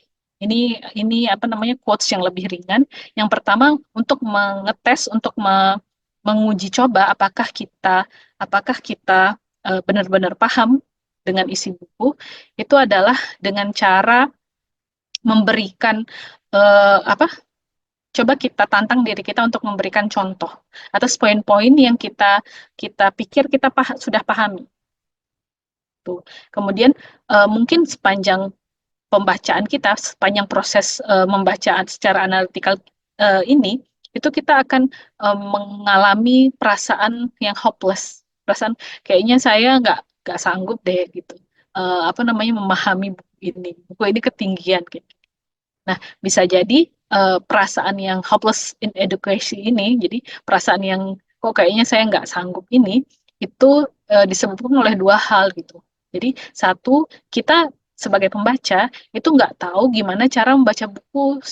quotes yang lebih ringan. Yang pertama untuk mengetes, untuk menguji coba apakah kita benar-benar paham dengan isi buku, itu adalah dengan cara memberikan coba kita tantang diri kita untuk memberikan contoh atas poin-poin yang kita pikir kita sudah pahami. Tuh. Kemudian mungkin sepanjang pembacaan kita, sepanjang proses membacaan secara analitikal ini, itu kita akan mengalami perasaan yang hopeless, perasaan kayaknya saya nggak sanggup deh gitu, memahami buku ini ketinggian gitu. Nah, bisa jadi perasaan yang hopeless in education ini, jadi perasaan yang kok kayaknya saya nggak sanggup ini, itu disebabkan oleh 2 hal gitu. Jadi satu, kita sebagai pembaca itu nggak tahu gimana cara membaca buku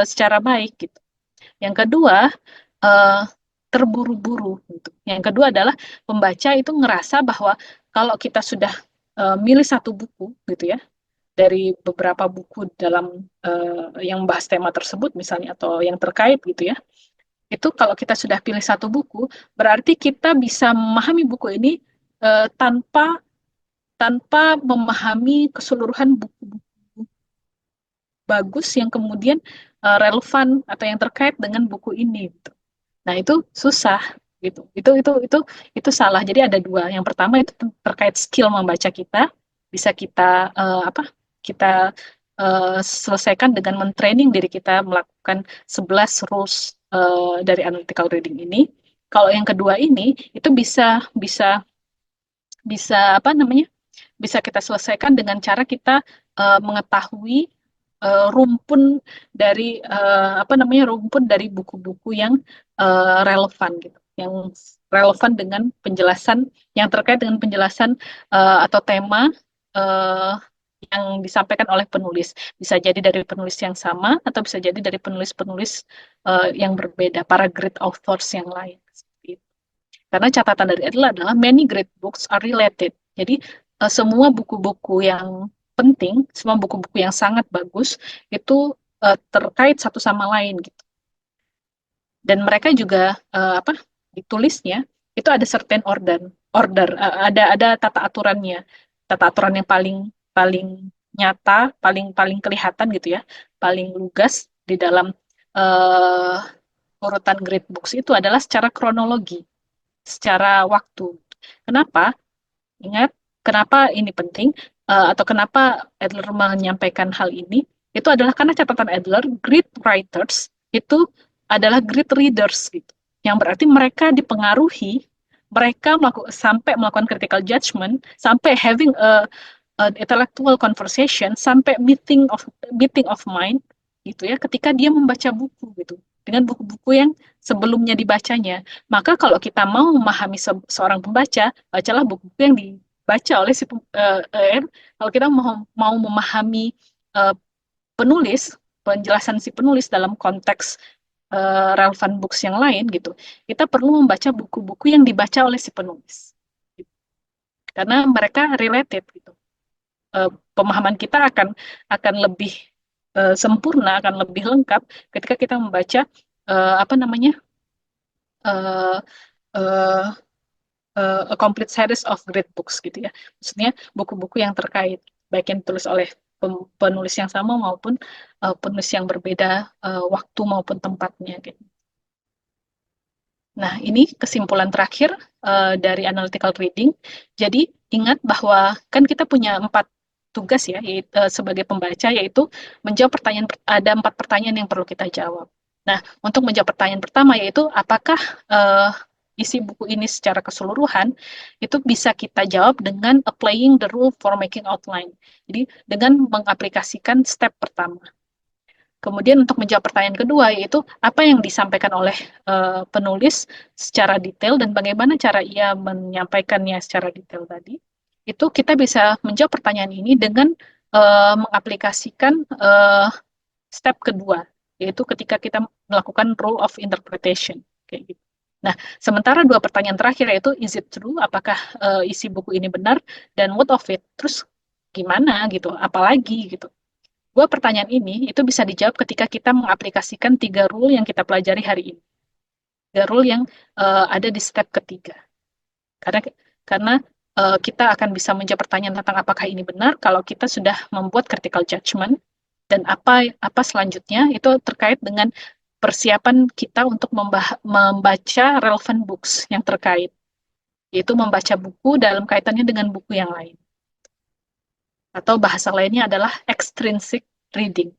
secara baik gitu. Yang kedua, uh, terburu-buru gitu. Yang kedua adalah pembaca itu ngerasa bahwa kalau kita sudah milih satu buku gitu ya, dari beberapa buku dalam yang bahas tema tersebut misalnya atau yang terkait gitu ya, itu kalau kita sudah pilih satu buku berarti kita bisa memahami buku ini tanpa tanpa memahami keseluruhan buku-buku bagus yang kemudian relevan atau yang terkait dengan buku ini gitu. Nah, itu susah gitu. Itu salah. Jadi ada 2. Yang pertama itu terkait skill membaca kita, bisa kita kita selesaikan dengan mentraining diri kita melakukan 11 rules dari analytical reading ini. Kalau yang kedua ini itu bisa bisa bisa bisa kita selesaikan dengan cara kita mengetahui rumpun dari rumpun dari buku-buku yang relevan gitu, yang relevan dengan penjelasan yang terkait dengan penjelasan atau tema uh, yang disampaikan oleh penulis. Bisa jadi dari penulis yang sama atau bisa jadi dari penulis-penulis yang berbeda, para great authors yang lain. Karena catatan dari Adler adalah many great books are related. Jadi semua buku-buku yang penting, semua buku-buku yang sangat bagus itu terkait satu sama lain gitu. Dan mereka juga ditulisnya itu ada certain ada tata aturannya, tata aturan yang paling paling nyata, paling paling kelihatan gitu ya, paling lugas di dalam uh, urutan grade books itu adalah secara kronologi, secara waktu. Kenapa? Ingat, kenapa ini penting, atau kenapa Adler menyampaikan hal ini? Itu adalah karena catatan Adler, great writers itu adalah great readers, gitu. Yang berarti mereka dipengaruhi, mereka sampai melakukan critical judgment, sampai having an intellectual conversation, sampai meeting of mind, gitu ya, ketika dia membaca buku, gitu, dengan buku-buku yang sebelumnya dibacanya. Maka kalau kita mau memahami seorang pembaca, bacalah buku-buku yang dibaca oleh kalau kita mau memahami uh, penulis, penjelasan si penulis dalam konteks relevan books yang lain gitu, kita perlu membaca buku-buku yang dibaca oleh si penulis. Karena mereka related gitu. Pemahaman kita akan lebih sempurna, akan lebih lengkap ketika kita membaca apa namanya uh, uh, a complete series of great books gitu ya. Maksudnya buku-buku yang terkait, baik yang ditulis oleh penulis yang sama maupun penulis yang berbeda waktu maupun tempatnya gitu. Nah, ini kesimpulan terakhir dari analytical reading. Jadi, ingat bahwa kan kita punya 4 tugas ya, sebagai pembaca, yaitu menjawab pertanyaan, ada 4 pertanyaan yang perlu kita jawab. Nah, untuk menjawab pertanyaan pertama, yaitu apakah isi buku ini secara keseluruhan, itu bisa kita jawab dengan applying the rule for making outline. Jadi, dengan mengaplikasikan step pertama. Kemudian untuk menjawab pertanyaan kedua, yaitu apa yang disampaikan oleh penulis secara detail dan bagaimana cara ia menyampaikannya secara detail tadi. Itu kita bisa menjawab pertanyaan ini dengan mengaplikasikan step kedua, yaitu ketika kita melakukan rule of interpretation. Kayak gitu. Nah, sementara 2 pertanyaan terakhir, yaitu is it true, apakah isi buku ini benar, dan what of it, terus gimana gitu, apalagi gitu. 2 pertanyaan ini itu bisa dijawab ketika kita mengaplikasikan 3 rule yang kita pelajari hari ini. 3 rule yang ada di step ketiga. Karena kita akan bisa menjawab pertanyaan tentang apakah ini benar kalau kita sudah membuat critical judgment, dan apa selanjutnya itu terkait dengan persiapan kita untuk membaca relevant books yang terkait, yaitu membaca buku dalam kaitannya dengan buku yang lain. Atau bahasa lainnya adalah extrinsic reading.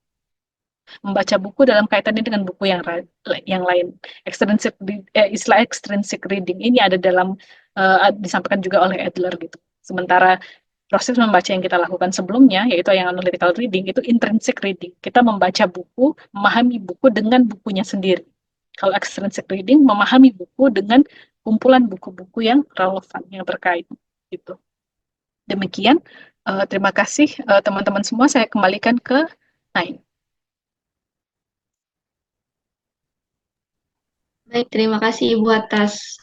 Membaca buku dalam kaitannya dengan buku yang lain. Istilah extrinsic reading ini ada dalam disampaikan juga oleh Adler gitu. Sementara proses membaca yang kita lakukan sebelumnya, yaitu yang analytical reading, itu intrinsic reading. Kita membaca buku, memahami buku dengan bukunya sendiri. Kalau extrinsic reading, memahami buku dengan kumpulan buku-buku yang relevan, yang terkait. Gitu. Demikian, terima kasih teman-teman semua. Saya kembalikan ke Nain. Baik, terima kasih Ibu atas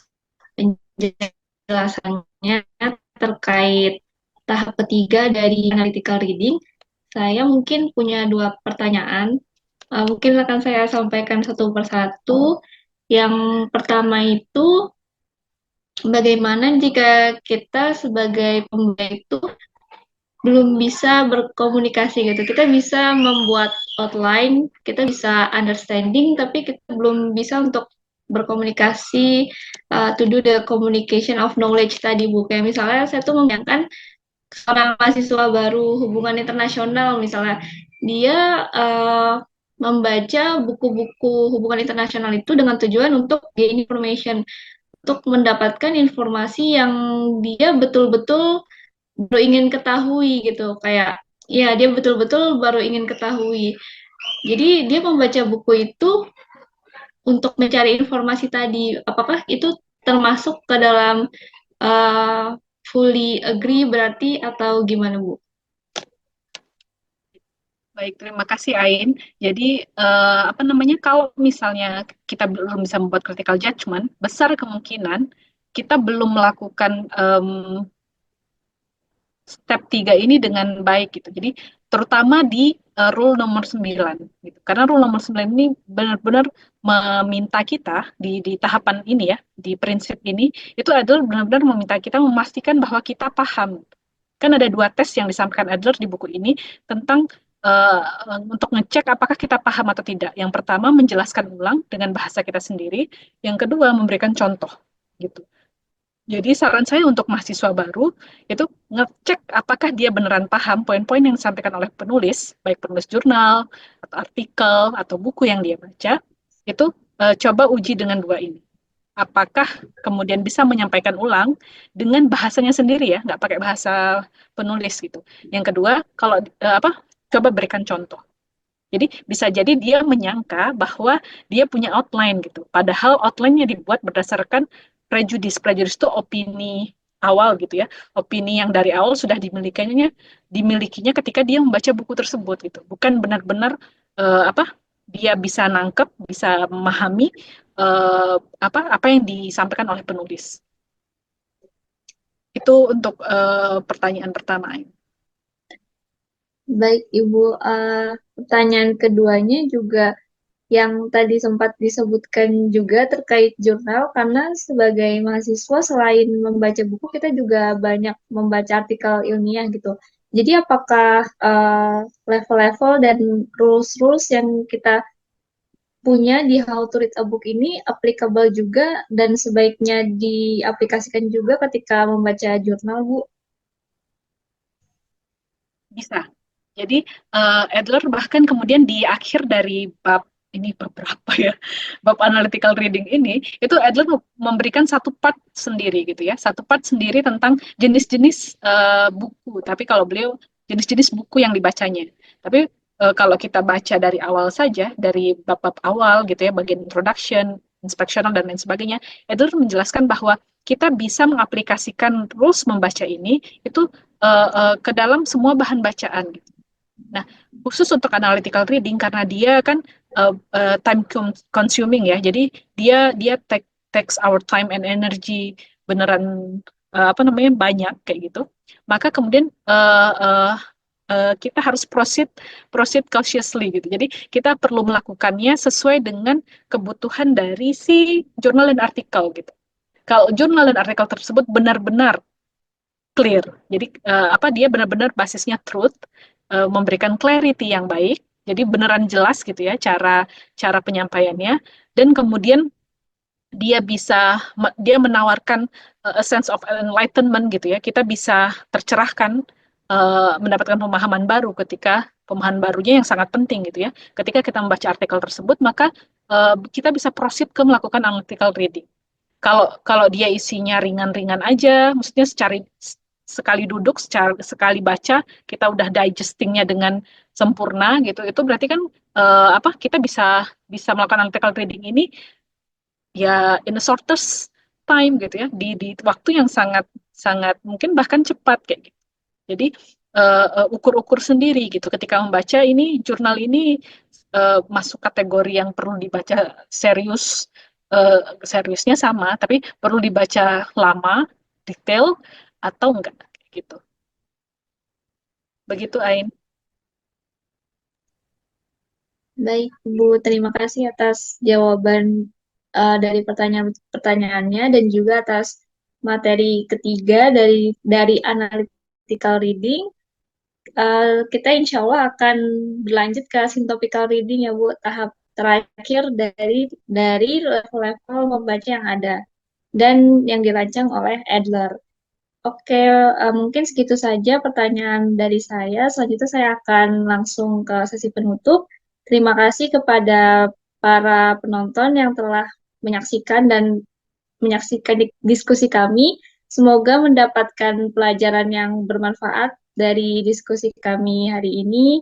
penjelasannya terkait tahap ketiga dari analytical reading. Saya mungkin punya 2 pertanyaan. Mungkin akan saya sampaikan satu persatu. Yang pertama itu, bagaimana jika kita sebagai pembaca itu belum bisa berkomunikasi gitu. Kita bisa membuat outline, kita bisa understanding, tapi kita belum bisa untuk berkomunikasi, to do the communication of knowledge tadi Bu. Kayak misalnya saya tuh membayangkan seorang mahasiswa baru hubungan internasional misalnya, dia membaca buku-buku hubungan internasional itu dengan tujuan untuk gain information, untuk mendapatkan informasi yang dia betul-betul baru ingin ketahui gitu, kayak ya dia betul-betul baru ingin ketahui. Jadi dia membaca buku itu untuk mencari informasi tadi. Apakah itu termasuk ke dalam fully agree berarti atau gimana Bu? Baik, terima kasih Ain. Jadi apa namanya, kalau misalnya kita belum bisa membuat critical judgment, besar kemungkinan kita belum melakukan step 3 ini dengan baik gitu. Jadi terutama di rule nomor 9 gitu. Karena rule nomor 9 ini benar-benar meminta kita di tahapan ini ya, di prinsip ini itu adalah benar-benar meminta kita memastikan bahwa kita paham. Kan ada 2 tes yang disampaikan Adler di buku ini tentang uh, untuk ngecek apakah kita paham atau tidak. Yang pertama menjelaskan ulang dengan bahasa kita sendiri, yang kedua memberikan contoh gitu. Jadi saran saya untuk mahasiswa baru itu ngecek apakah dia beneran paham poin-poin yang disampaikan oleh penulis, baik penulis jurnal atau artikel atau buku yang dia baca, itu coba uji dengan dua ini. Apakah kemudian bisa menyampaikan ulang dengan bahasanya sendiri ya, nggak pakai bahasa penulis gitu. Yang kedua, kalau coba berikan contoh. Jadi bisa jadi dia menyangka bahwa dia punya outline gitu. Padahal outline-nya dibuat berdasarkan prejudis. Prejudis itu opini awal gitu ya. Opini yang dari awal sudah dimilikinya ketika dia membaca buku tersebut gitu. Bukan benar-benar dia bisa nangkep, bisa memahami apa yang disampaikan oleh penulis. Itu untuk pertanyaan pertama. Baik, Ibu. Pertanyaan keduanya juga yang tadi sempat disebutkan juga terkait jurnal, karena sebagai mahasiswa selain membaca buku, kita juga banyak membaca artikel ilmiah gitu. Jadi apakah level-level dan rules-rules yang kita punya di How to Read a Book ini applicable juga dan sebaiknya diaplikasikan juga ketika membaca jurnal, Bu? Bisa. Jadi Adler bahkan kemudian di akhir dari bab ini bab berapa ya? Bab analytical reading ini itu Adler memberikan satu part sendiri gitu ya. Satu part sendiri tentang jenis-jenis buku. Tapi kalau beliau jenis-jenis buku yang dibacanya. Tapi kalau kita baca dari awal saja, dari bab-bab awal gitu ya, bagian introduction, inspectional dan lain sebagainya, Adler menjelaskan bahwa kita bisa mengaplikasikan rules membaca ini itu ke dalam semua bahan bacaan gitu. Nah, khusus untuk analytical reading karena dia kan time consuming ya. Jadi dia takes our time and energy beneran banyak kayak gitu. Maka kemudian kita harus proceed cautiously gitu. Jadi kita perlu melakukannya sesuai dengan kebutuhan dari si jurnal dan artikel gitu. Kalau jurnal dan artikel tersebut benar-benar clear. Jadi dia benar-benar basisnya truth, memberikan clarity yang baik. Jadi beneran jelas gitu ya cara cara penyampaiannya dan kemudian dia menawarkan a sense of enlightenment gitu ya. Kita bisa tercerahkan mendapatkan pemahaman baru ketika pemahaman barunya yang sangat penting gitu ya. Ketika kita membaca artikel tersebut maka kita bisa proceed ke melakukan analytical reading. Kalau kalau dia isinya ringan-ringan aja, maksudnya sekali duduk, sekali baca, kita udah digestingnya dengan sempurna gitu. Itu berarti kan kita bisa bisa melakukan analytical reading ini ya in a shortest time gitu ya, di waktu yang sangat sangat mungkin bahkan cepat kayak gitu. Jadi ukur-ukur sendiri gitu. Ketika membaca ini jurnal ini masuk kategori yang perlu dibaca serius, uh, seriusnya sama, tapi perlu dibaca lama, detail atau enggak gitu. Begitu Ain. Baik, Bu. Terima kasih atas jawaban dari pertanyaannya dan juga atas materi ketiga dari analytical reading. Kita insya Allah akan berlanjut ke syntopical reading ya Bu, tahap terakhir dari level-level membaca yang ada dan yang dirancang oleh Adler. Oke, mungkin segitu saja pertanyaan dari saya. Selanjutnya saya akan langsung ke sesi penutup. Terima kasih kepada para penonton yang telah menyaksikan dan menyaksikan diskusi kami. Semoga mendapatkan pelajaran yang bermanfaat dari diskusi kami hari ini.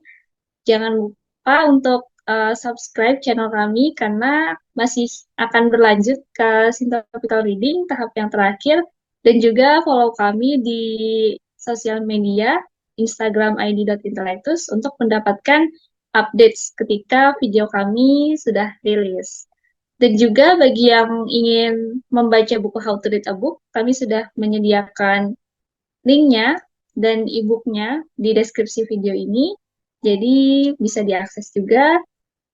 Jangan lupa untuk subscribe channel kami karena masih akan berlanjut ke Syntopical Reading tahap yang terakhir dan juga follow kami di sosial media Instagram id.intellectus untuk mendapatkan updates ketika video kami sudah rilis. Dan juga bagi yang ingin membaca buku How to Read a Book, kami sudah menyediakan linknya dan e-booknya di deskripsi video ini. Jadi bisa diakses juga.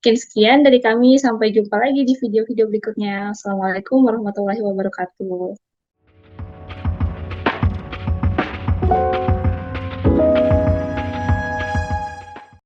Mungkin sekian dari kami. Sampai jumpa lagi di video-video berikutnya. Assalamualaikum warahmatullahi wabarakatuh.